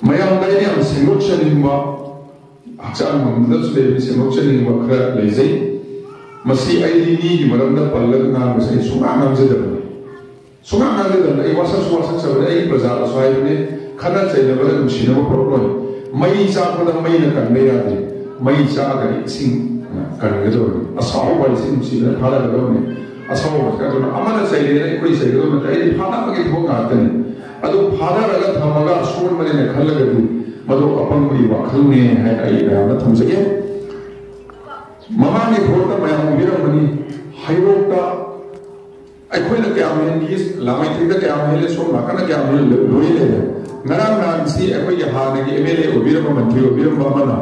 mayam dai ne am sengok shaning ba aksan mamda su dai sengok shaning ba kra lezai masi ai ni gi maram da pallan na masai sunga nam je da sunga nam je da ai wasa sa ai praja la sai ne khana chai da ba shi na problem mai sa ko da mai na kan ne ya de mai sa ga sing kan ga do asaw ba sing si na phala ga do ne asaw ba ka do amana sai ne koi sai do na ai phala ba ke thong ga ta ne adu phala ra ga thamaga sun mane ne khal ga du madu apang bi wa khal ne hai ai ra na tham sake mama ni phota ma yang biram mani hairo ka ai khoi na kya me ni lamai thing da kya me le so ma kana kya me loi le ngarang na si ai khoi ya ha ne ki mle obiram mantri obiram ba mana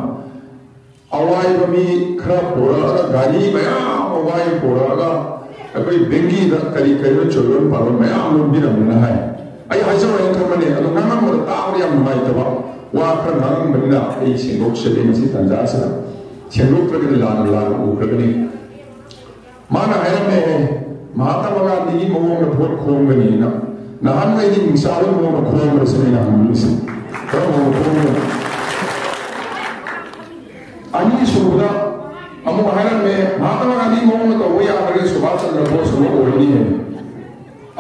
awai ba mi khra pora ga gari maya awai pora ga ai bengi da kari kari choron pa ma ya lo biram na hai ai ha so ai thar mane adu nang mo ta ri am mai ta ba wa khra nang mani na ai singok se de si tan ja sa singok pra ga la u pra ga ni mana hai me Mahatma Gandhi mo na phot khom ga ni na nahan mai ni sa ro mo na khom ra se na ham ni se ka mo khom ani suda amu hai me Mahatma Gandhi mo na to ya ga Subhash Chandra Bose mo o ni hai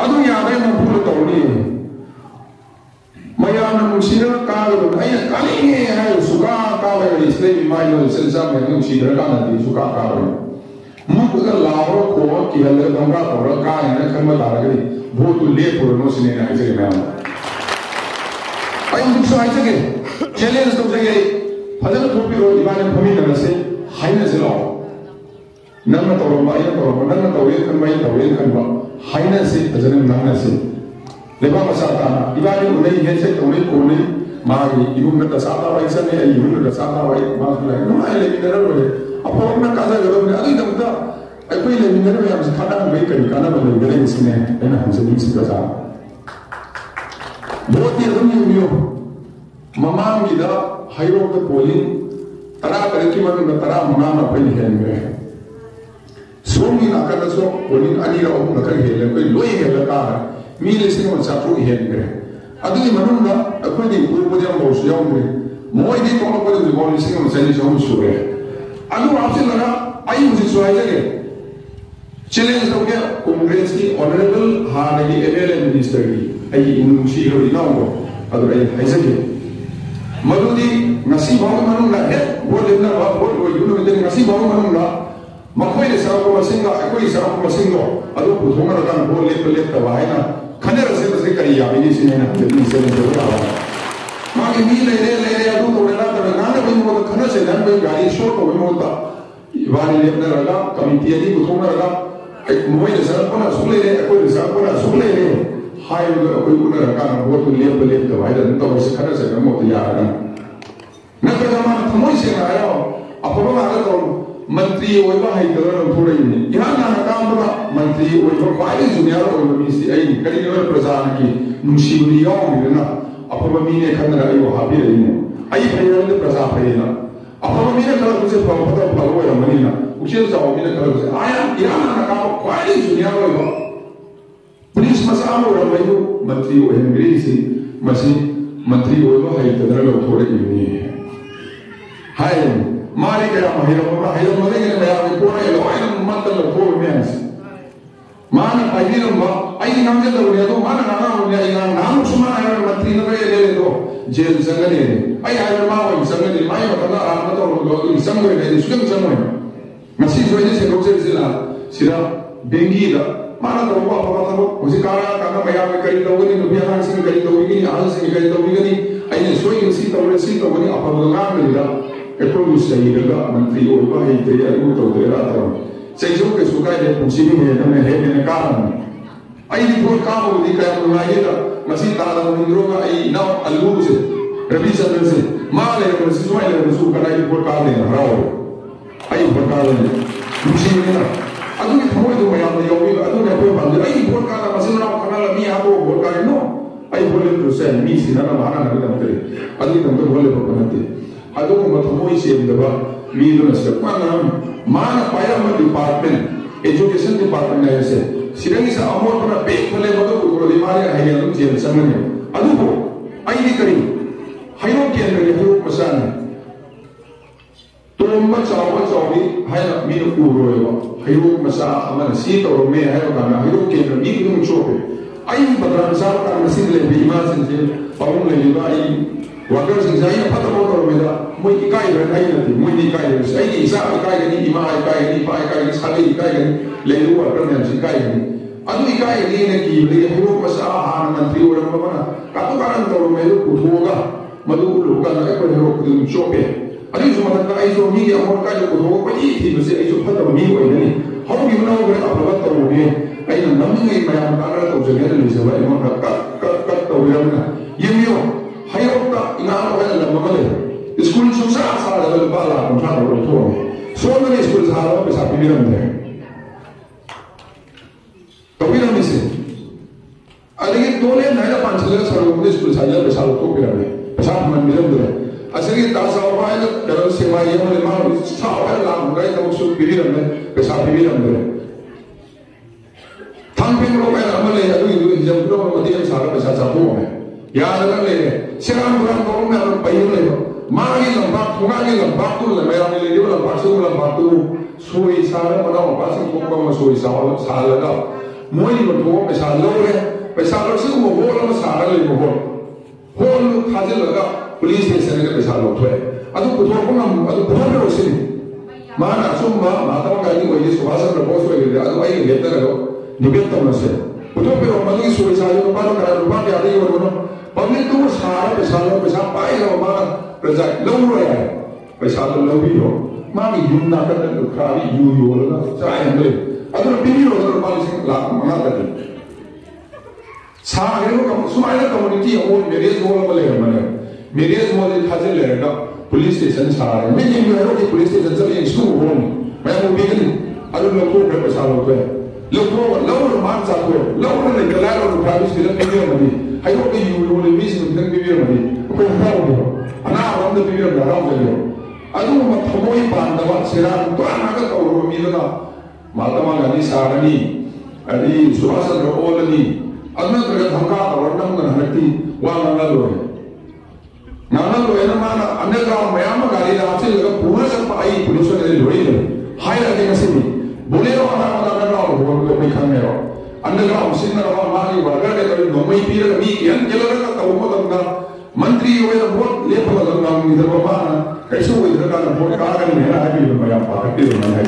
adu ya ga mo phut to ni maya na musira ka ga ai ka ni hai suka ka ga isle mai no se sa me no si ra ka na di suka ka ga मुझे लाभों को किया ले दंगा पड़ा का है ना खम्मा दारा के बहुत ले पुरनो सिने ना ऐसे में आना आई मुझे सो ऐसे के चैलेंज तो जगह फजल टोपी रो दीवाने फमी ना से हाई ना से लो नन्ना तो रोमाया तो नन्ना तो ये खन बा हाई ना से फजल नन्ना से लेबा मसाता ना दीवाने उन्हें ये से तो उन्हें कोने मागी इबुम का सादा वाई से ने इबुम का सादा वाई मास ले नो आई ले मिनरल बोले अपो ना काजा गरो ने अभी तक दा ai कोई ले मिनरल में हम खाना में करी खाना में ले गले इसने है ना हमसे नहीं सीखा था बहुत ही रंगी मियो ममाम की दा हाईरो के पोलिंग तरा करे की मन में तरा मना ना पहले है में सोमी ना कर सो पोलिंग अनी रा उन कर है कोई लोई है लगा मी ले सिंह और साथु है में अदुई मनुन ना कोई दी पूरे पूरे हम बोस याओ में मोई दी को को दी बोल सिंह और सही जो सो है अनु आपसे लगा आई मुझे सुनाई लगे चैलेंज तो क्या कांग्रेस की ऑनरेबल हाने की एमएलए मिनिस्टर की आई इनुशी रो दिना को अदु आई हाइसे के मरुदी ngasi bawa manung na he boleh na ba boleh yuno de ngasi bawa manung na makhoi le sa ko masinga akoi sa ko masingo adu puthonga ra kan boleh le ta wa na khanera se kari ya ni sine na de se ne do ra ma ke mi le adu to na da na na bi mo khana se dan bi gari short ko mo ta ibani le na ra committee ni puthonga ra moi le sa ko na sule le akoi le sa ko na sule le hai do akoi ko na ra kan bo to le ta wa da to se khana se mo ta ya na na ka ma thamoi se na ya apo ma ga to मंत्री ओइबा है कलर थोड़े ने यहां ना काम बा मंत्री ओइबा फाइल जुनियर ओइबा मी सी आई कड़ी ने प्रधान की नुशीबी यो मिना अपो मी ने खंदरा आई हाबी रही ने आई फेर ने प्रजा फेना अपो मी ने कलर से पता फलो या मनीना उसे जाओ मी ने कलर से आया यहां ना काम फाइल जुनियर ओइबा पुलिस मसालो रमयो मंत्री ओ अंग्रेजी मसी मंत्री ओइबा है कलर थोड़े ने हाय मारी के महिला मरे के मैं आप को ये लोग मतलब को में मान पाइदिन बा आई नाम के तो तो मान ना ना ये नाम सुमा है मंत्री ने ले ले दो जेल संगने आई आई मा वो संगने माय बता आप तो लोग संगने ने सुन संगने मसी जो ये से लोग से सिरा बेंगी दा मान तो वो पता तो उसी कारा का मैं आप करी तो नहीं दुनिया का सिंह करी तो नहीं आज से करी तो नहीं आई सोई सी तो नहीं आप लोग मिला एप्रोच चाहिएगा मंत्री और वह ही तैयार हो तो दे रहा था सही जो के सुखाए दे पूछी भी है हमें है मैंने कहा आई रिपोर्ट काम हो दी क्या बुलाइएगा मसीह ताला मंदिरों का आई ना अल्लू से रवि चंद्र से मां ले को सिसवाई ले सु का रिपोर्ट का दे हराओ आई बता ले पूछी भी ना अदु के थोड़े तो मैं आप योगी अदु ने कोई बंद आई रिपोर्ट का मसीह ना खाना लमी आपको बोल का नो आई बोले तो से मी सी ना माना ना करे अदु तुम तो बोले बनते अदो को थमोई से दबा मीदो न सकवाना मान पाया म डिपार्टमेंट एजुकेशन डिपार्टमेंट है से सिरंगी से अमोर पर बेक फले मदो को दिमारे है या जेल संगने अदो को आई दी करी high masane tomba chawa chawi haina mi no uroyo hayo masa amana si to me hayo kana hayo ke no mi no chope ai badran sa ka masin le bi ma sin je paung le ba ai wakar sing sai pata mo to me da mo ikai ran ai na ti mo ni kai sai ni sa ikai ni ima ikai ni pa ikai ni sa ikai ni le ru wa kan si ikai ni adu ikai ni ne ki le hayo masa han mantri ora ma na ka to karan to me lu puthoga madu lu ka na ko ro ku chope ani so mata ka ai so mi ya mo ka ko ho ko ni ti se ai so pata mi ko ni how you know ga apaba to ni ai na nam ni ma ya ka ra to je ne le se ba mo ka to ya na yimyo hayo ka ina ko ga la ma le school so sa la ba la ko ta ro to so many schools ha ro sa pi ram de to pi ram se alagi tole na ya pan chale sa ro school sa ya sa ro to pi ram sa man mi ram de asli dasa orang itu kalau sewa yang oleh malu sawah lah mereka maksud pilih ramai besar pilih ramai tampil ramai ramai itu jam berapa mati yang salah besar satu ramai ya ada lagi sekarang orang orang yang bayar lagi mari lembak tu ramai ramai lagi lembak tu sui salah mana apa sih kau sui salah dah mui itu besar sih mau bola salah lagi mau bola hasil dah police station ke besar lo tu adu putar pun adu putar lo sini mana summa mata orang ini wajib suasa berpos wajib adu ayi better lo dibet tahu nasi putar pero magi suai saja lo mana kalau rumah dia ada yang mana public tu besar besar pai lo mana kerja lo ya besar lo biyo magi yuna kan lo kari yu lo saya yang beli adu biyo lo paling lah mana tadi sah itu kamu semua itu community yang mau media semua boleh mana मेरे मोदी खाजे लेगा police station सारे मैं ये मेरे को police station से ये स्कूल हों मैं वो भी नहीं अगर लोगों को पैसा लोग हैं लोगों मान जाते हैं लोगों ने कलाकार और प्राइवेट स्कूल में भी मनी हाई वो भी यूरो ने भी स्कूल में भी मनी कोई क्या हो अना हम तो भी लगा हुआ है अगर वो थमोई पांडवा सिरान तो अनागत और वो मिलना महात्मा गांधी सारनी अभी सुभाष चंद्र बोलनी अगर तो धमका और नम गहनती वहाँ ना लो नाना लोग है ना माना अंडरग्राउंड में आम गाड़ी लाते लगा पूरा सब आई पुलिस वाले लोड़ी ले हाई लगे कैसे भी बोले रो ना अंडरग्राउंड वो लोग नहीं खाने रो अंडरग्राउंड सिंह रो मारी वर्गा के तो नोमई पीर कभी कियन केला का तो वो तो मंत्री हुए तो बहुत ले पड़ा लगा इधर वो माना कैसे वो इधर का बहुत कार का नहीं है भी मैं आप पार्टी में है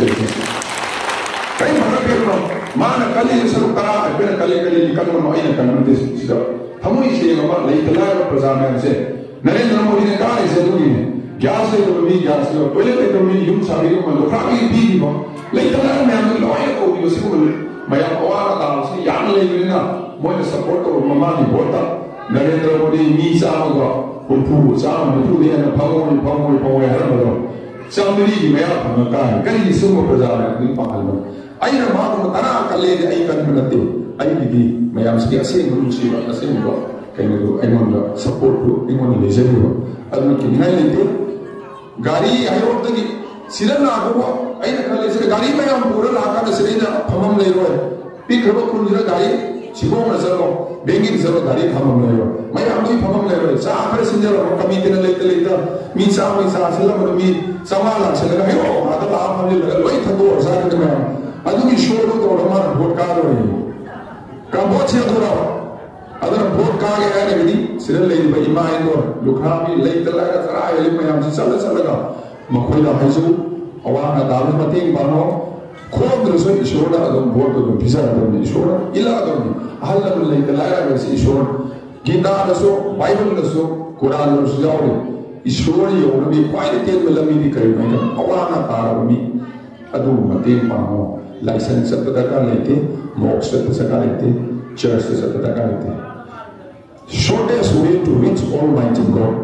कई मतलब के रो माना कल ये सब करा फिर कल निकल में आई ना करने दे सीधा हम इसे बाबा ले तला प्रजा में से नरेंद्र मोदी ने कहा इसे दूरी ने गैस से तो भी गैस से पहले तो भी यूं सारी को मतलब काफी भी हो लेकिन ना मैं हम लोग ये को भी उसी को मैं और दाल से यान ले गए ना मुझे सपोर्ट और मम्मा ने बोलता नरेंद्र मोदी मी साम को पुपु साम में पुरी ने पाओ है ना बोलो चांदनी की मैं आप का है कई सुमो प्रजा में पाल में आई ना मां को तना कले आई कर मिलते आई भी मैं आपसे ऐसे मुझे ऐसे मुझे कहीं तो ऐमोंडा सपोर्ट तो ऐमोंडा ले जाए वो अदम की नहीं लेते गाड़ी आयो तो कि सिरन लागो वो ऐ ना कल इसे गाड़ी में हम पूरा लाका ने सिरन हम ले रहे हैं पिक रबो कुंजरा गाड़ी चिबो में चलो बेंगी चलो गाड़ी हम ले रहे हैं मैं हम भी हम ले रहे हैं सा आखिर सिंजर वो कमी के लेते मी सा सिला में मी सवाल से लगा है वो आधा लाभ हम ले लगा वही थको और सा के मैं अदम की शोर तो हमारा वोट का रही का बहुत से थोड़ा अगर वोट का गया है नहीं सिर्फ ले भाई इमाम को लुखा भी ले तला का तरा है ले मैं हमसे चल लगा मखोई ला है जो अवाना दाल मतीन बानो खोद रसो ईश्वर ना अदम वोट तो पिसा अदम ईश्वर इला अदम हल ले तला का वैसे ईश्वर गीता रसो बाइबल रसो कुरान रसो जाओ ईश्वर ये और भी क्वालिटी में लमी भी करे मैं अवाना तारा भी अदम मतीन बानो लाइसेंस सब तक लेते मोक्ष तक लेते church is at the garden. Shortest way to reach Almighty God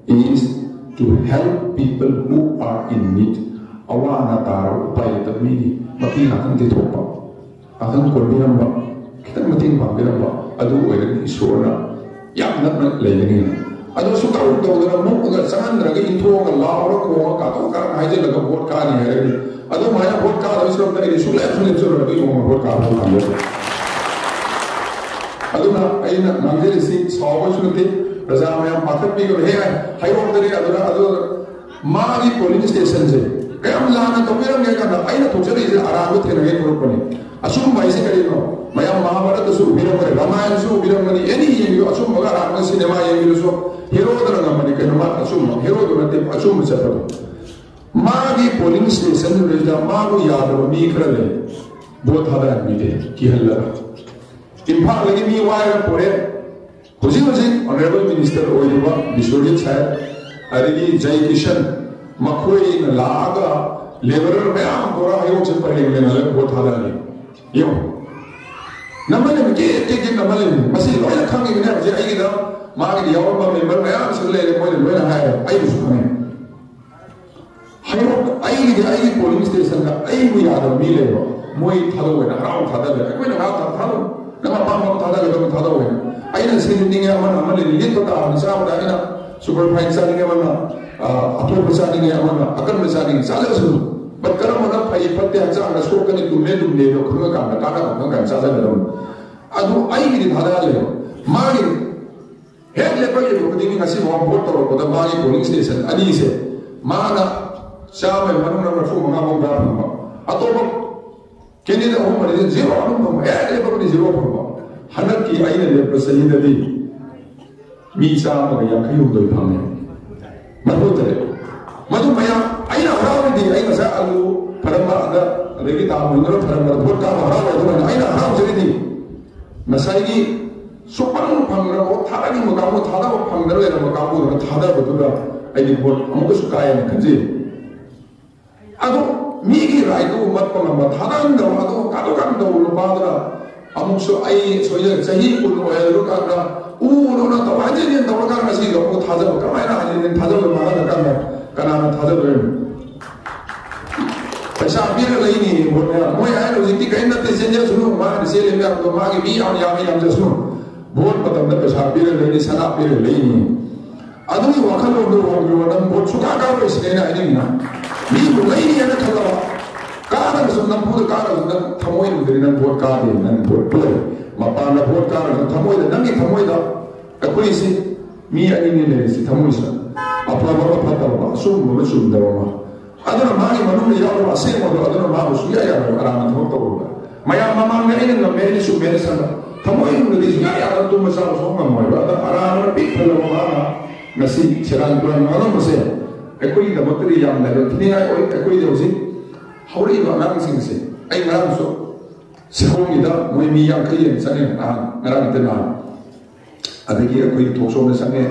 is to help people who are in need. Awana tara upay tamini mati akan ditopa akan kolbiran ba kita mati pambiran ba adu oiran isona yak nak lenin adu suka udah dalam mau agar sangan lagi intro Allah orang ko ka to ka haje laga vote ka ni hai adu maya vote ka habis orang tadi sulit itu mau vote ka apa aduna aina nangere si sawa sunte प्रजा मैं पाखत भी कर है हाईरोड तरी मागी polling station से कम लाना तो मेरा क्या करना आई ना तो चले इसे आराम थे ना ये ग्रुप ने असुम भाई से करी नो मैं महाभारत सु विरम करे रामायण सु विरम करे एनी ये असुम मगा राम सिनेमा ये भी सो हीरो दरंगा मने के नमा असुम हीरो दरते असुम से पड़ो मागी पोलिंग स्टेशन रेजा मागो याद मी कर ले बहुत हदा मी दे की हल्ला इंफाल लगी मी वायर पोरे हुजी हुजी ऑनरेबल मिनिस्टर ओइबा बिश्वजीत साहब अरेगी जय किशन मखोई न लागा लेबरर में आम बोरा योग से पढ़े हुए न बहुत हादा नहीं यो नमले में के नमले में मसी लोय खांगे ने जे आई दा मागे यावर बा मेंबर में आम से ले कोई लोय ना है आई सुने हायो आई पोलिंग स्टेशन का आई मु याद मी ले मोई थादो वे ना राव थादा ले कोई ना राव थादो ना पाम थादा ले तो थादो वे आई ना सिनिंग या मन अमले ले तो ता हिसाब दा ना सुपर फाइन सानिंग mana atau saning mana akan saning salah su berkara mana pai patte aja ada so kan itu medum ne lo khunga kan kana kan salah dalam adu ai ni dhada le mari head level ye ko dini ngasi mo bot to ko da mari polling station ani se mana same manu na fu ma mo ga ma atau kene da ho mari zero anu mo head level ni zero ko hanak ki ai ne le sayyid ali mi sa ma ya khayu do phang madu tare madu maya aina haraw di aina sa alu parama ada regi ta munro parama bot ka haraw do aina haraw jeri di masai gi supang phangra ko thada ni mo thada ko phangra le mo kamu thada ko da ai di bot amu su kaya na kanji ado mi gi rai do mat ko ma thada ndo ado ka do kan do lo ba da amu su ai so ye sahi ko lo ya ro ka da 우로나 더 완전히 더 가면서 이거 타자 가만히 아니는 타자를 막아서 가나 타자를 पैसा भी नहीं नहीं बोलने मैं आया तो जितनी कहीं ना तेज़ जैसे सुनो मार से ले मैं तो मार के भी आने या जैसे सुनो बहुत पता नहीं पैसा भी नहीं सना भी नहीं आदमी वाकई लोग ना बहुत सुखा का वो इसलिए ना नहीं ना भी नहीं है ना थोड़ा कारण सुनना पूरा कारण सुनना थमोई नहीं ना बहुत कार है ना बहुत पूरे मापाना बहुत कारण थमोई ना नहीं थमोई दा कोई सी मी अनी नहीं ले सी थमोई सा अपना बाबा पता होगा सुन दवा aduna mani manung ya Allah asing modo aduna ma usuya ya arana to to maya mama ngene no meni su meni sana tamo in di suya ya to masa so ngam mo ada arana pi phalo ma nasi chiran kuran ma no se ekoi da motri yam la tini ai ekoi de usi hauri ba nang sing se ai nang so se hongi da mo mi yang kai yen sane ngarang te na adagi ekoi to so ne sane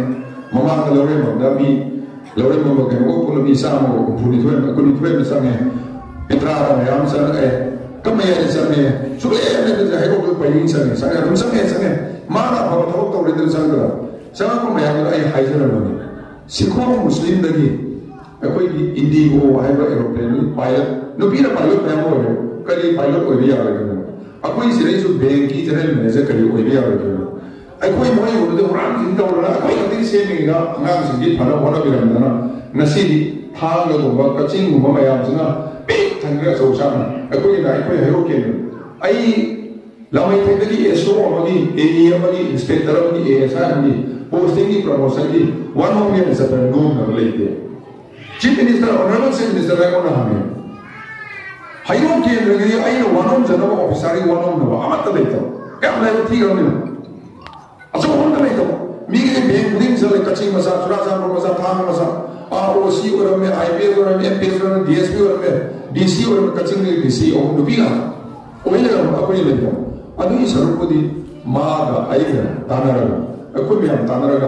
mama ka lore mo da mi lore mo ke ko pulo mi sa mo ko puni thwe ko ni thwe mi sa me entrara me am sa e kam ye sa me su le me de ha ko ko yin sa me sa ga dum sa me ma na ba to to le de sa ga sa ko me ya ai hai sa no ni sikho muslim da gi ko indigo hai ba aeroplane pilot no bi na pilot me mo kali pilot ko bi ya ga na akoi si re su bank ki general manager kali ko bi ya ga अकोई मोई उन्हें उरान जिंदा उरान अकोई अभी से मिलेगा अंगाम सिंगी फला वाला भी रहता ना नसीबी थांग लो तो बात कचिंग मुंबई में यार जिना पिक थंगरा सोचा ना अकोई ना अकोई हेरो के लिए आई लामे थे कि एसओ अमगी एई अमगी इंस्पेक्टर अमगी एएसआई अमगी पोस्टिंग की प्रमोशन की वन ऑफ में सब नून कर लेते chief minister honourable chief minister है कौन हमें हाइरो के लिए I one of general officer one of ना आमत लेता क्या मतलब ठीक है असो होता नहीं तो मीगे बैंक लिंक से कचिंग मसा चुराचार मसा थांग मसा आरओसी और में आईपीएस और में एमपीएस और में डीएसपी और में डीसी और में कचिंग में डीसी और दुबिगा ओइले अपनी लेता अदुई सरपुदी मागा आइगा तानरगा अकुल में तानरगा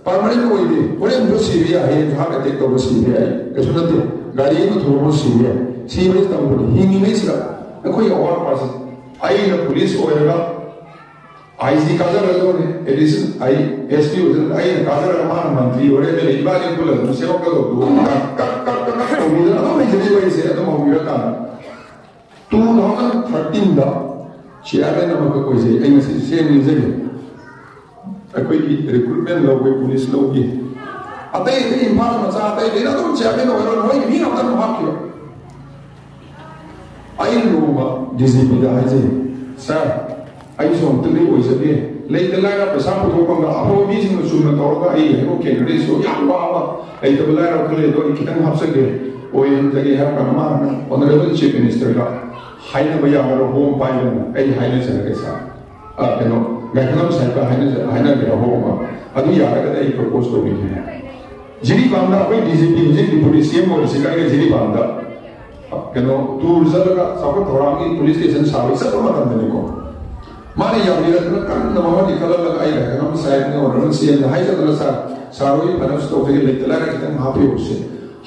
परमानेंट ओइदे ओले जो सीबीआई है जहां पे टेक तो सीबीआई कसुनते गाड़ी में थोड़ो सीबीआई तंबुली हिंगी में इसका कोई और पास आई ना पुलिस ओएगा आईसी काजर रखो ने एडिशन आई एसपी उधर आई काजर रमान मंत्री और ये इबादी पुल सेवक को दो कक उम्मीद ना मैं जल्दी वही से तो उम्मीद का 2013 दा चेयरमैन नमक कोई से आई से सेम जगह कोई रिक्रूटमेंट लोग कोई पुलिस लोग की अतः ये इम्फाल मचा अतः लेना तो चेयरमैन और वही भी हम तक भाग किया आई लोग डीसीपी दा है जी सर आई सो तले ओइ सके लेते लायरा पैसा पुथोकंगा अफो मीसिंग सुना तौरगा आई है ओके गड़ी सो याम वावा लेते लायरा खले दो खितंग हापसगे ओय जगे है कनमा ऑनरेबल चीफ मिनिस्टर का हाइना भैया हमारा होम पाइलन आई हाइना चलगे सा केनो गखनम साइबा हाइना के होम अदु यारगा दे प्रपोज तो भी है जिरी बांदा कोई डीजीपी जे पुलिस सीएम और सिकाई जिरी बांदा केनो टूरिज्म का सब थोरांगी पुलिस स्टेशन सावी सब मतलब देने को माने यावरी रत्न कन नमवा निकल लगा आई है हम साइड में और रन सीएम हाई जगह सा सारोई फनस तो के लेते लगा कितन हापी होसे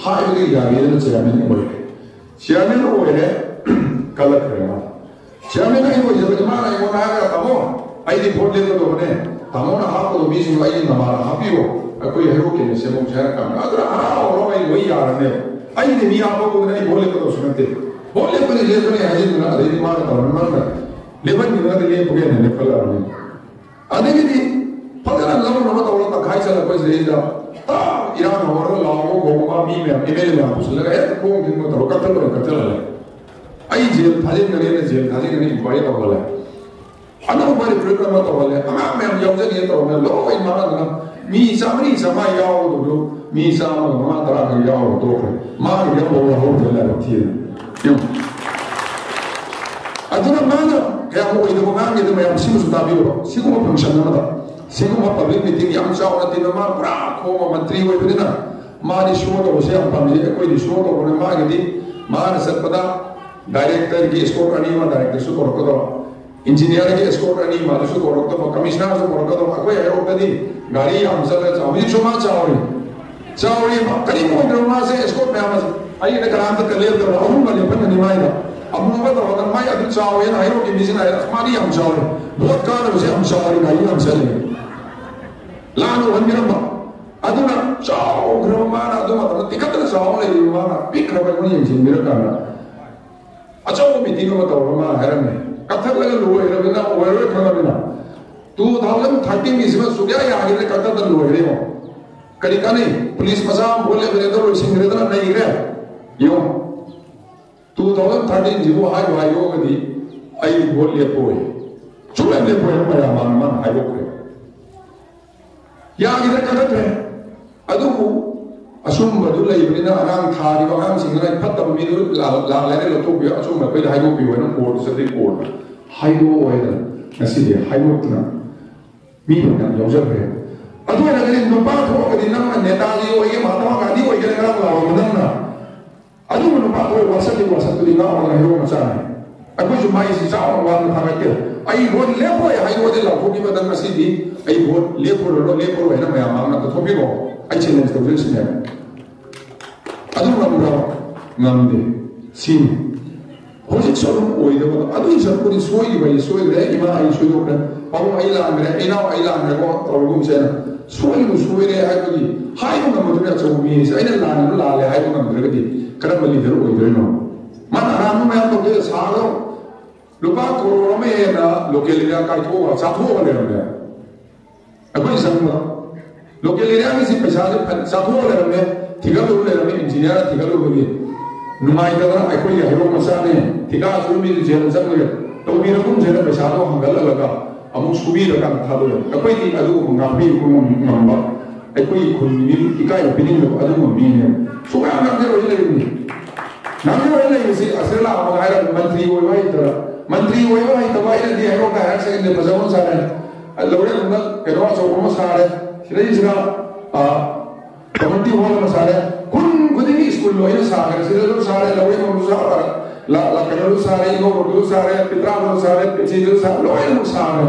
हाई के यावरी रत्न चेयरमैन हो है कलक रहेगा चेयरमैन आई हो जब माना यो ना का तमो आई दी वोट ले तो बने तमो ना हाप तो बीच में आई नमारा हापी हो कोई हेरो के से मुझे का अगर आ और वही यार ने आई ने मिया को नहीं बोले तो सुनते बोले पर ले तो नहीं है ना दे मार तो मन लेबन की नदी ले पुगे ने फल आने आने की फलना लव न तो तो खाई चला कोई से जा ता ईरान और लाओ गोमा मी में ईमेल में आपस लगा है तो को दिन में तो कतल है आई जेल थाजे करे ने जेल थाजे ने इंक्वायरी तो वाला अनु बारे प्रोग्राम तो वाला अमा में हम जब ये तो ने लो इन मारा ना मी सामरी समा याओ तो मी साम मा तरा के याओ तो मा के वो हो चला थी क्यों अदुना माना क्या हो इधर मांग इधर मैं सिमु सुताबियो सिगुम फंक्शन ना सिगुम पब्लिक मीटिंग याम चावना दिन मा पूरा को मंत्री होय बिना मा नि शो तो से हम पाजे कोई शो तो ने मा गदी मा ने सपदा डायरेक्टर की स्कोर अनि मा डायरेक्टर सु को तो इंजीनियर के स्कोर अनि मा सु को तो कमिश्नर सु को तो कोई है ओकदी गाड़ी हम चल चावि चुमा चावरी करी को ड्रामा से स्कोर में हम आई ने करांत कले तो हम वाले पन नि माइदा अब मुझे तो अगर मैं अभी चावल है ना हीरो की मिशन है हमारी हम चावल बहुत कारण से हम चावल गाड़ी हम चले लानो वंदिरम अदुना चाव ग्रहमान अदुना तो तिकतल चावल है माना पिक रबा को ये जिन मेरा करना अच्छा वो मीटिंग में तो रमा हैरान है कथक लगे लो है रबिना ओवर खबर ना 2013 में इसमें सुबह या आगे कथक लो है रे करी का नहीं पुलिस मसा बोले मेरे तो सिंगरे तो नहीं रे यो 2013 जीवो हाय वायो गदी आई बोल ले पोए चुले ले पोए मया मन हाय बोले या इधर कदत है अदु असुम बदु लेबिना अनाम थारी बगाम सिंगरा फतम मिदु ला ले लो तो बियो असुम कोई हाय बो बियो न कोड से कोड हाय बो ओएदा नसी दे हाय बो तना मी ना योजर है अदु नगरी नुपा थो गदी न नेताजी ओए महात्मा गांधी ओए के ना लाओ मदन अदु नुपा थो वासत दी ना और हेरो मचा है अको जुमाई से चाव वान थागा के आई बोल ले पोए हाय बो दे लाखो की मदन नसी दी आई बोल ले पोरो है ना मया मांगना तो थोबी को आई चैलेंज तो दिस ने अदु नमदे सिन होजिक सोलम ओइदबो अदु सरपुरी सोई रे इमा आई सोई दोकरा पाउ आई लांगरे इना आई लांगरे को तौगुम से सोई रे हाय बगी हाय को नमदुना चौमी से आइना लांगनो लाले हाय को नमद्रगदी करम लीडर ओइदरनो मन आराम में तो के सारो रुपा करोड़ में ना लोकल एरिया का तो साथो वाले रहे अकोई संग लोकल एरिया में से पैसा साथो वाले रहे थिगा लो ले रहे इंजीनियर थिगा लो बगी नुमाई दगा अकोई हेरो मसा ने थिगा सुमी जेल संग ले तो भी रकम जेल पैसा तो हंगल लगा अमु सुबी लगा था दो अकोई दी अदु ngapi को नंबा अकोई खुनी इकाई बिनिंग अदु मी ने सुगा नगे रोले नि नामे रोले से असला मगायरा मंत्री होय भाई तबाई ने हेरो का है से ने बजावन सारे लोड़े उनका केरो चौको सारे सिरा कमिटी हॉल में सारे खुदी स्कूल लो ये सारे सिरा सारे लोड़े में सारे ला केरो सारे नो रोडो सारे पित्रा लो सारे पिछे सारे लोड़े में सारे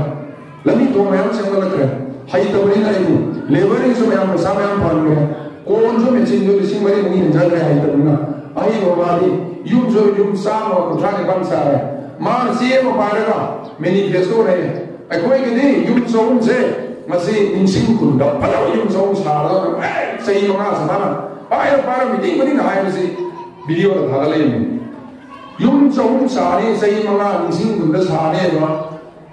लमी तो मैं से लग रहा हाई तबरी नहीं लेबरिंग से मैं सामने हम पान में कौन जो में चिंजो लिसिंग मरी नहीं जल रहा है तबना आई बाबादी यूम साम और कुछ के बन सारे मान सीएम पारेगा मैनिफेस्टो रहे अकोई के नहीं यूम सोम से मसी इंसिंग कुंडा पलाव यूम सोम सारा सही होगा सताना पारा मीटिंग बनी ना है मसी वीडियो लगा ले में यूम सोम सारे सही मंगा इंसिंग कुंडा सारे ना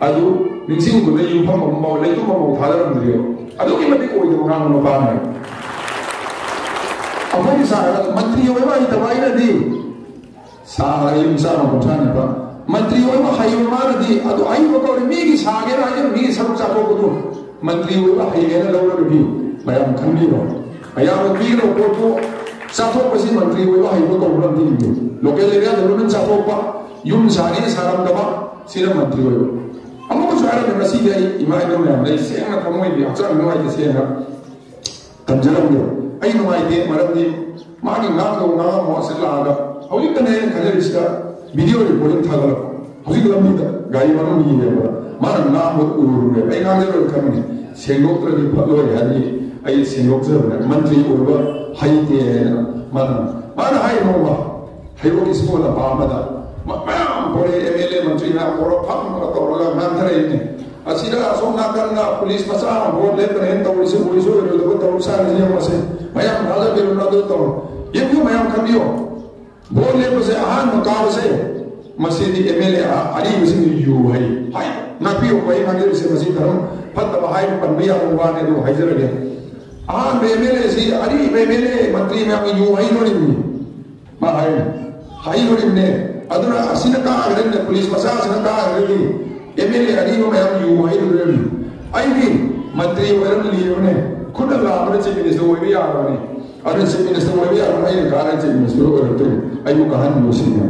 अदु इंसिंग कुंडा यूम फम मौ ले तो मौ था दर मंदियो अदु की मत कोई तो मंगा नो पाना अबनी सारा मंत्री होए भाई दवाई ना दी सारा यूम सारा को थाने पा मंत्री होइबा हाइबा मानदी अदु हाइबा को मीगी सागे राजे मीगी सरुक चाको को मंत्री होइबा हाइगेना लौरबी मयाम खंबीरो मयाम बीरो को चाथो पसी मंत्री होइबा हाइबा को रंदी लोकल एरिया डेवलपमेंट चाथो पा युम सानी सारम दबा सिरा मंत्री होइबा अमुक सारा में मसी दे इमा इदो में हमने सेंगा थमोय बि अचर नोय के सेंगा तंजरम दे आई नोय दे मरम दी मागी नाम दो ना मो से लागा हौली तने खजरिस्का वीडियो रिकॉर्डिंग थागल हौली लम्बी दा गाड़ी मनम नी है मार नाम उरुरे आई नांगे खमनी सेंगोत्रदि फलो यानी आई सेंगोत्र मंत्री ओरबा हाइते माना हाइ नोबा हाइरो इसको ला बामदा मैम बोले एमएलए मंत्री ना बोरो फम का तोरला नांथरे ने असिदा असोना करना पुलिस मसा बोल ले प्रेम तो पुलिस पुलिस रो तो सा ने मसे मैम राजा बिरुना दो तो ये क्यों मैम खबियो बोल ले बसे आहान मकाव से मसीदी एमएलए अली बिसिंग यू हाइ नापियो कोई मांगे से मसी धर्म फत बहाई पन्निया उवाने दो हाइजर ले आहान एमएलए सी अली एमएलए मंत्री में यू हाइ नोरी मा हाइ नोरी ने अदुना असिना का अगरन पुलिस मसा असिना का अगरन एमएलए अली में यू हाइ नोरी आई भी मंत्री वरन लियो ने खुद लामरे चीफ मिनिस्टर वो भी आ रहा है और चीफ मिनिस्टर वो भी आ रहा है कारण चीफ मिनिस्टर करते आई वो कहानी मुसी है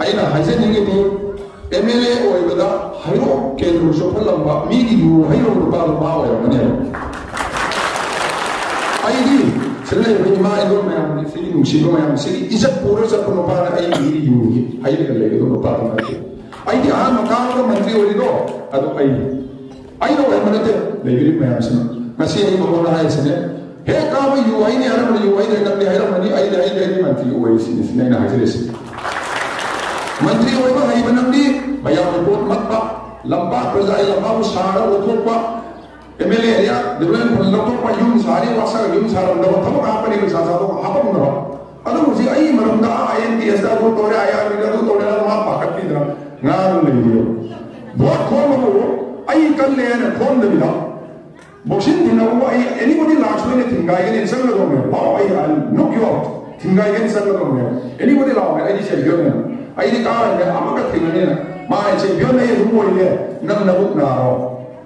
आई ना हजे नहीं थी एमएलए ओइबदा हाइरो केंद्र सोफल लंबा मीगी यू हाइरो रुपा लंबा होय मने आई दी चले मा इदो में हम सिटी मुसीबो में हम सिटी इज्जत पूरे सब को नपा आई मीगी यू हाइले कर लेगे तो नपा करते आई दी आ मकान का मंत्री ओइदो अदो आई नो मनते लेगिरी में हम सुन मसी आई बोलना है इसने हे काम यू आई ने हर यू आई ने नबी हर मनी आई मंत्री ओइ सिने ना हाजिर से मंत्री होइबा हाइ बनंदी भया रिपोर्ट मत लंबा प्रजाई लंबा सारा ओथोपा एमएलए एरिया डेवलपमेंट लंबा युम सारी वासा युम सारा दब थम का परि सा सा तो हापम न अदु मुझे आई मरमदा आईएनटीएस दा को तोरे आया दा तो तोरे मा पाकती दा ngang le dio bo ko mo ai kan le na khon de da boxin din na ai anybody last when thingai gen sang la do me oh ai knock you out thingai gen sang la do me anybody la ai di se yo ne ai di ka ne amaka thingai ne ma ai se yo ne ru mo le nang na buk na ro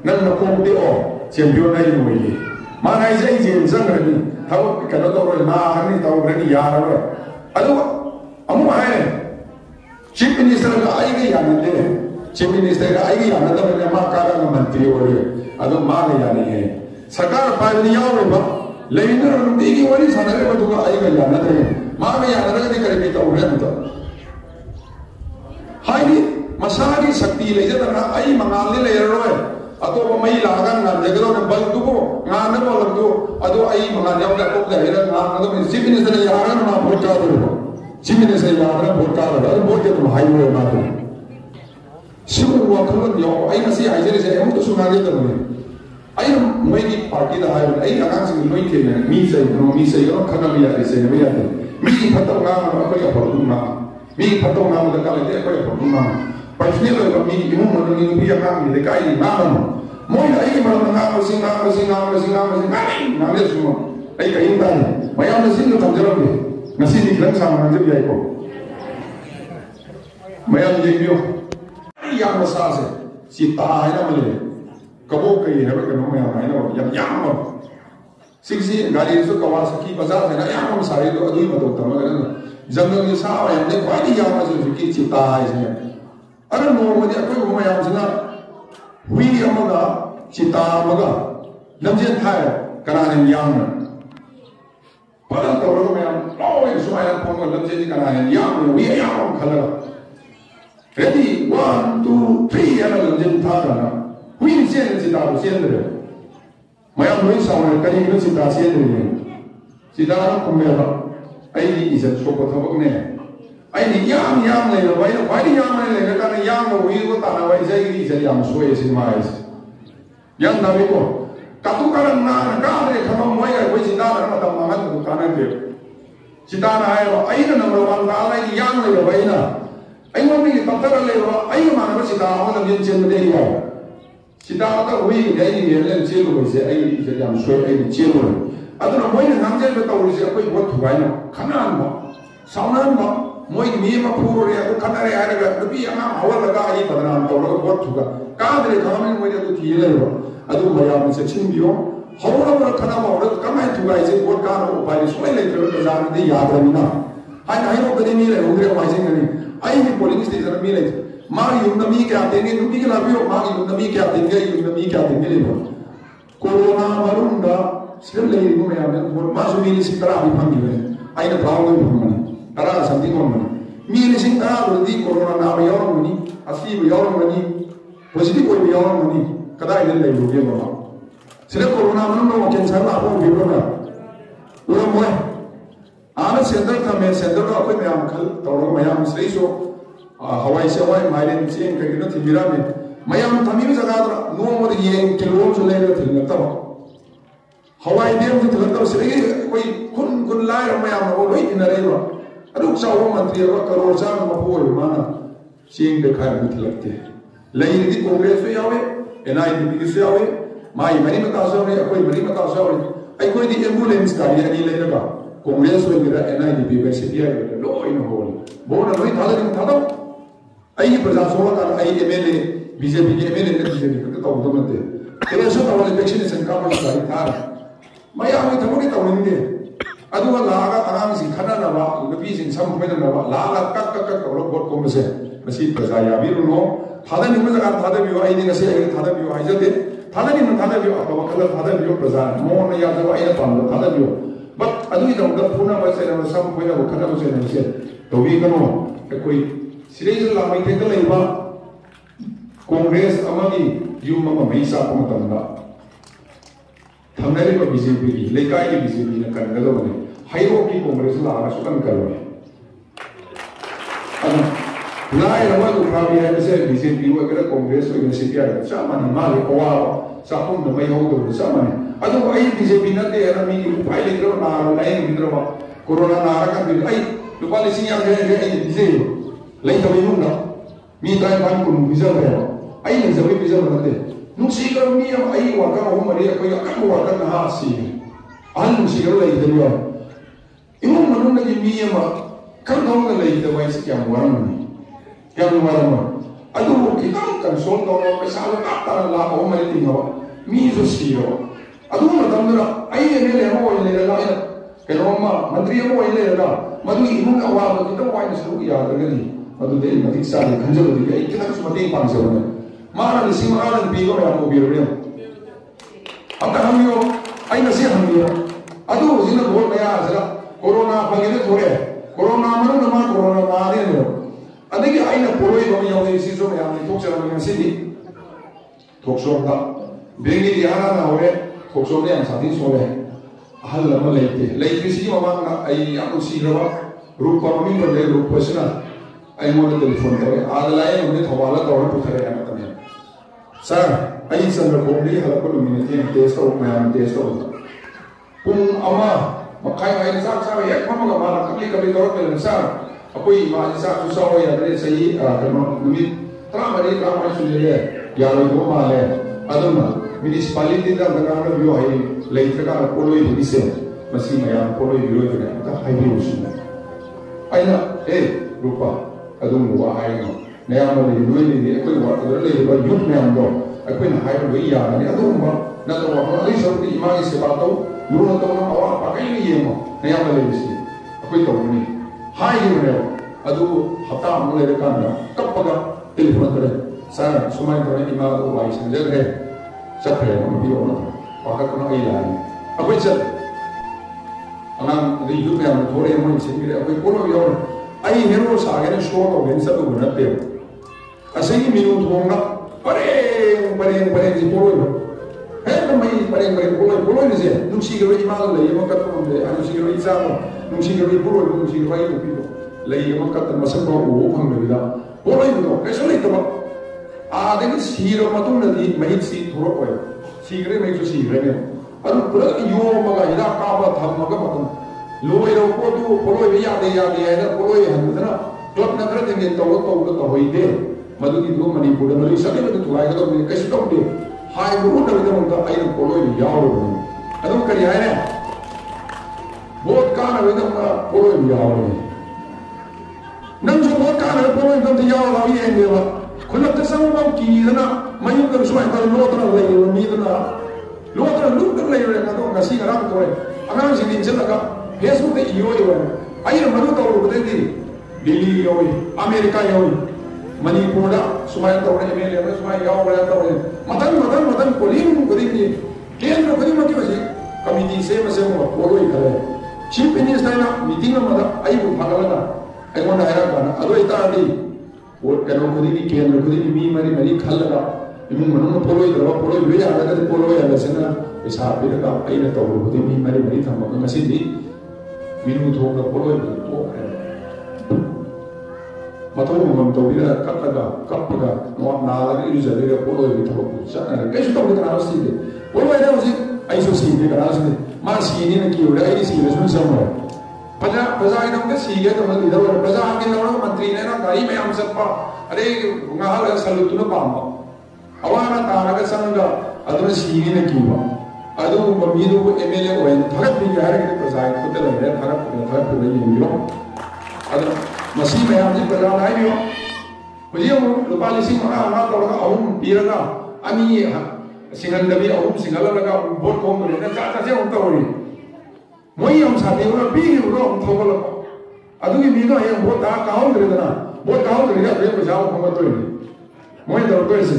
nang na ko de o se yo ne ru mo le ma nai se ji sang ra ni thau ka do ro na ni tau ra ni ya ro adu amu ai chief minister का आई गई आने दे chief minister का आई गई आने दे मैंने माँ कारा का मंत्री हो रहे अदो माँ नहीं आनी है सरकार पायनिया हो रहा लेकिन रुपये की वाली साधने में तुमको आई गई आने दे माँ में आने दे नहीं करेगी तो उन्हें तो हाई नी मसाली शक्ति ले जाता ना आई मंगाली ले रहा है अतो वो मई लागन ना जगह तो बल तुको गाने बोल तो अदो आई मंगाली अपने को जाहिर है ना तो चीफ मिनिस्टर ने यार ना बहुत ज्यादा चीफ मिनिस्टर यार बहुत ज्यादा है बहुत ज्यादा हाई हो रहा है सिर्फ वो खबर यो आई मसी आई जैसे हम तो सुना लेते हैं आई मैं की पार्टी दा है आई अकाउंट से नहीं थे मी से यो खाना भी यार से नहीं यार मी फटो ना कोई फटो ना मी फटो ना मतलब का लेते कोई फटो ना पर्सनल है मी इमो मनにभी अकाउंट में दिखाई ना मोई आई मन ना सिंगा ना ले सुनो आई कहीं दा मैं हम सिंग तो जरूर ngasi ni kilang sama nang jadi ko mayam jengyo yang masa se si ta hai na male kabo kai hai ba kano mayam hai na yang ma siksi gari su Kawasaki bazar hai na yang ma sare do adui ma to ta ma na jungle ni sa wa ne kwai ni yang ma su ki si ta hai se ara no ma ni akoi mayam sina hui amaga si ta amaga lamjen thai kana ne yang na Padahal kalau memang, oh yang semua yang pun dalam jadi kanan yang we yang kalau ready 1 2 3 yang dalam jadi thara, we ni siapa cerita tu siapa dia, macam we sama kali itu cerita siapa dia, cerita orang kumela, ini izat sobat apa ni, ini yang ni lah, why yang ni lah, kerana yang we itu tanah we saya ini jadi yang suai semua es, yang tapi ko. Katu karan na kare khama moi ai koi cita na ma tam mangan ku kanan de cita na ai ro ai na number 1 ka lai yang le bai na ai mo mi taptar le ro ai ma na cita ho na yin chen de ya cita ka hui dai ni le len che lo se ai je yang shui ai ni che lo adu na moi na nam je be ta uri se koi bot thu bai na khanan ma saunan ma मोई मी मा पूरे तो खनारे आरेगा नबी अना हवल लगा आई बदनाम तो लोग बहुत थुगा कादरे खामे मोई तो थी लेबो अदु मयाम से छिंबियो हवल खना मा कमाय थुगा इसे बहुत का उपाय सोई लेते प्रजान दे याद रमिना हाय हाय रो कदी मी ले उगरे वाइसिंग गनी आई नि पोलिंग स्टेशन मी ले मा युम नमी क्या देंगे नुबी के लाबियो मा युम नमी क्या देंगे युम नमी क्या देंगे लेबो कोरोना मरुंगा सिर ले इबो मयाम ने बहुत मासु मी से करा भी फंगी बने आई ने प्राउड में फंगनी करा समथिंग होमनी मी ने सिंग करा बदी कोरोना ना यावरमनी असली यावरमनी पॉजिटिव कोई यावरमनी कदा इधर ले लोगे बाबा सिर कोरोना मरुंगा कैंसर ला हो बिबो ना उरा मोय आना सेंटर था मैं सेंटर का कोई मयाम खल तौर मयाम सही सो हवाई से हवाई माइलेन चेन कहीं ना थिबिरा में मयाम थमी में जगह नो मोद ये किलो चले रहे थे लगता हो हवाई देव से लगता से कोई कुन लाए मयाम वो लोई इन रहेगा अरुक साव मंत्री रो करोड़ सा मफो माना चेन देखा में लगते लई दी कांग्रेस से आवे एनआईडी से आवे माई मरी मता से आवे कोई मरी मता से आवे आई कोई दी एम्बुलेंस गाड़ी नहीं लेगा कांग्रेस में गिरा एनआईडी पे से दिया लो इन होल बोन लोई थाला दिन थाला आई प्रजा सोला का आई एमएलए बीजेपी के एमएलए ने बीजेपी का तो उदमते तेरे सो तो वाले वैक्सीनेशन का मत सारी था मयाम में थमोड़ी तो निंदे अदुवा लागा आराम से खना नवा नबी सिंह सम में नवा लागा कक तो बोट को से मसी प्रजा या भी नो थादा निम जगह थादा भी आई ने से थादा भी आई जते थादा निम थादा भी अब वकल थादा भी प्रजा मोन या जब आई पाम थादा भी बट अदुई तो पुना बसे न सम में न खना बसे न से तो भी कनो कोई सिरेज लामै थे तो लेबा कांग्रेस अमगी युम म मैसा पमतंदा थमनेले को बीजेपी की लेकाई की बीजेपी ने करने दो बने हाईरो की कांग्रेस लागा सुकन करो अब लाए रमल उठावी है जैसे बीजेपी वो अगर कांग्रेस को यूनिवर्सिटी आ सामान्य माले कोवा सापुन न मई हो तो सामान्य अदो आई बीजेपी न दे रमी फाइल करो ना लाइन बिद्रो कोरोना ना का बिल आई लुपा लिसिंग या दे आई BJP lấy tao không đó mi tai ban cùng bây giờ về ấy là giờ bây giờ là thế lúc xí cái mi ấy hoặc cái hôm mà đi coi các hoặc cái ha xí anh xí cái lấy thế rồi yêu mà lúc này mi mà các ông cái lấy thế vậy sẽ chẳng quan mà anh đúng cái đó cần số đó cái sao nó ta là hôm mà đi tìm nó mi rồi xí rồi anh đúng là tâm đó ấy này là hồi này là cái đó mà mantri hồi này là mà tôi yêu cái hoa mà cái đó quay được số giờ cái gì अदुदे मतिक साले खंजल दिगे इतना कुछ मते पांच से बने मारा लिसिंग मारा पीगो में आपको बिररे अब तक हम यो आई नसे हम यो अदु जिन बहुत नया जरा कोरोना फगे थोड़े कोरोना मनु नमा कोरोना मारे नो अदगे आई न पोरोई बम यो इसी जो में हमने ठोक चला में सिदी ठोक सोदा बेंगी याना ना होरे ठोक सोने हम साथी सोले हल लम लेते सी मामा आई आपको सीरवा रूप परमी पर ले रूप पसना आई मोने टेलीफोन करे आदलाय उन्हें थवाला तौर पुखरे है मतलब सर आई संग कोमली हल को लुमिनेटी टेस्ट हो मैं टेस्ट हो कुम अमा मखाई आई साक सा एक मम का माला कभी कभी तौर पे सर कोई मां सा सुसा हो या दे सही कनो निमित त्रामरी सुले या लो दो माले अदम म्युनिसिपैलिटी का दगान बियो है लेत्रका कोलोई दिसे मसी मया कोलोई बियो है ता हाईवे उसन आइना ए रूपा अदुम हुआ आएगा नया वाले लोई ने कोई बात अगर ले बा युद्ध में हम दो कोई ना हाई लोई या ने अदुम बा न तो वहां अली सब की ईमान से बात हो यूं तो ना और पाके नहीं है मो नया वाले से कोई तो नहीं हाई रे अदु हता हम ले का ना कब पगा टेलीफोन करे सर सुमाई तो ने ईमान को वाई संजय है सब है हम भी होना वाका को नहीं लाई अब कोई चल अनाम दी युद्ध में हम थोड़े मन से मिले कोई कोनो यो आई हेरो सागे ने शो तो बेन सब गुनते असली मिनु थोंगा परे जी पोलो है तो मैं परे पोलो ने से नुसी के री माल ले म कत हम दे नुसी के री जा नुसी के री पोलो नुसी के री तो ले म कत मसक रो ओ फंग बेला पोलो तो कैसे ले तो आ दे सीरो मतुन नदी मही सी थोरो कोय सीगरे में जो सीगरे में और पूरा यो मगा हिला का थम मगा मतुन लोई रो को तू पोलोई यादे है ना पोलोई है ना क्लब नगर देंगे तो होई दे मधुकी दो मणिपुर मधु सभी में तो आएगा तो मैं कैसे कहूँ दे हाय वो उन लोगों का आई पोलोई यार अदम करिया है बहुत कान अभी तो पोलोई यार ꯃꯁꯥꯅ ꯄꯣꯂꯣꯏ ꯃꯇꯝꯗ ꯌꯥꯎꯔꯒ ꯌꯦꯡꯉꯦꯕ ꯈꯨꯜꯂꯛꯇ ꯆꯪꯕ ꯀꯤꯗꯅ ꯃꯌꯨꯝꯗ ꯁꯨꯃꯥꯏꯅ ꯇꯧꯔ ꯂꯣꯠꯇꯅ ꯂꯩꯔꯤꯕ ꯃꯤꯗꯨꯅ ꯂꯣꯠꯇꯅ ꯂꯨꯞꯇꯅ ꯂꯩꯔꯦ ꯑꯗꯣ ꯉꯁꯤ ꯉꯔꯥꯡ ꯇꯧꯔꯦ ꯑꯉꯥꯡꯁꯤꯡ ꯏꯟꯁꯤꯜꯂꯒ ꯐꯦꯁꯕꯨꯛꯇ ꯏꯌꯣꯏꯕ ꯑꯩꯅ ꯃꯗꯨ ꯇꯧꯔꯨꯕꯗꯩꯗꯤ ꯗꯤꯜꯂꯤ ꯌꯧꯏ ꯑꯃꯦꯔꯤꯀꯥ ꯌꯧꯏ ꯃꯅꯤꯄꯨꯔꯗ ꯁꯨꯃꯥꯏꯅ ꯇꯧꯔꯦ MLA ꯑꯃꯅ ꯁꯨꯃꯥꯏꯅ ꯌꯥꯎꯈ꯭ꯔꯦ ꯇꯧꯔꯦ ꯃꯊꯪ ꯈꯨꯗꯤꯡ ꯈꯨꯗꯤꯡꯒꯤ ꯀꯦꯟꯗ꯭ꯔ ꯈꯨꯗꯤꯡꯃꯛꯀꯤ ꯍꯧꯖꯤꯛ ꯀꯃꯤꯇꯤ ꯁꯦꯝꯃꯒ ꯄꯣꯠꯂꯣꯏ ꯈꯔꯦ ꯆꯤꯐ ꯃꯤꯅꯤꯁꯇꯔꯅ ꯃꯤꯇꯤꯡ ꯑꯃꯗ ꯑꯩꯕꯨ ꯊꯥꯒꯠꯂꯒ ꯑꯩꯉꯣꯟꯗ ꯍꯥꯏꯔꯛꯄꯅ ꯑꯗꯨ ꯑꯣꯏꯇꯥꯔꯗꯤ ꯀꯩꯅꯣ ꯈꯨꯗꯤꯡꯒꯤ ꯀꯦꯟꯗ꯭ꯔ ꯈꯨꯗꯤꯡꯒꯤ ꯃꯤ ꯃꯔꯤ ꯈꯜꯂꯒ ꯏꯃꯨꯡ ꯃꯅꯨꯡꯅ ꯄꯣꯠꯂꯣꯏꯗ꯭ꯔꯕ ꯄꯣꯠꯂꯣꯏꯕ ꯌꯥꯔꯒꯗꯤ ꯄꯣꯠꯂꯣꯏ ꯍꯥꯏꯕꯁꯤꯅ ꯄꯩꯁꯥ ꯄꯤꯔꯒ ꯑꯩꯅ ꯇꯧꯕ ꯈꯨꯗꯤꯡ ꯃꯤ ꯃꯔꯤ ꯊꯝꯃꯒ ꯉꯁꯤꯗꯤ ꯃꯤꯅꯨ ꯊꯣꯡꯅ ꯄꯣꯠꯂꯣꯏꯕꯗꯨ ꯇꯣꯛꯈ꯭ꯔꯦ ꯃꯊꯧ ꯃꯉꯝ ꯇꯧꯕꯤꯔꯒ ꯀꯞꯄꯒ ꯅꯥꯜꯂꯒ ꯏꯔꯨꯖꯔꯒ ꯄꯣꯠꯂꯣꯏꯕꯒꯤ ꯊꯕꯛꯇꯨ ꯆꯠꯅꯔꯦ ꯀꯩꯁꯨ ꯇꯧꯗꯦ ꯀꯅꯥꯁꯨ ꯁꯤꯗꯦ ꯄꯣꯠꯂꯣꯏꯗ ꯍꯧꯖꯤꯛ ꯑꯩꯁꯨ ꯁꯤꯗꯦ ꯀꯅꯥꯁꯨ ꯁꯤꯗꯦ ꯃꯥ ꯁꯤꯅꯤꯅ ꯀꯤꯔꯨꯔꯦ ꯑꯩꯗꯤ ꯁꯤꯔꯁꯨ ꯆꯪꯉꯣꯏ प्रजा सीगे तो प्रजा मंत्री गाड़ी मैं चप अरे सलूतुन पाम अवाना तारग चंग सीने कीब मीदू MLA थगपी है प्रजा खुद लेरे थगपी येंगो मैम प्रजा हूँ लुपा 5,000 तौर अहम पीरग अनी सिंगलबी अहम सिंगल भोट खोमने चाचे तौरी मोई हम साथी पीबो थोगल मीदो हमें भोट काहद्रेदना भोट काहद्रे अभी पैसा खोमतों मोई तौरसे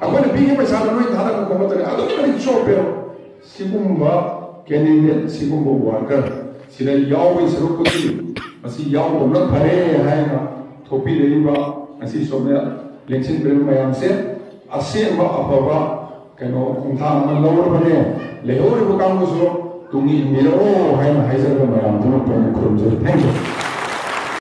अखोने पीगे पैसा नई था खोमतों चोपे कैंडिडेट सिगुब वर्कर सिद्ध सरुक फरे है थोपीब सोने लेंसिन मैम से असेंब अफब कहो खोंथांग लौरबने लेहौरीब कांगूसु तुंगी मिलो है मैम खुरमजरी थैंक यू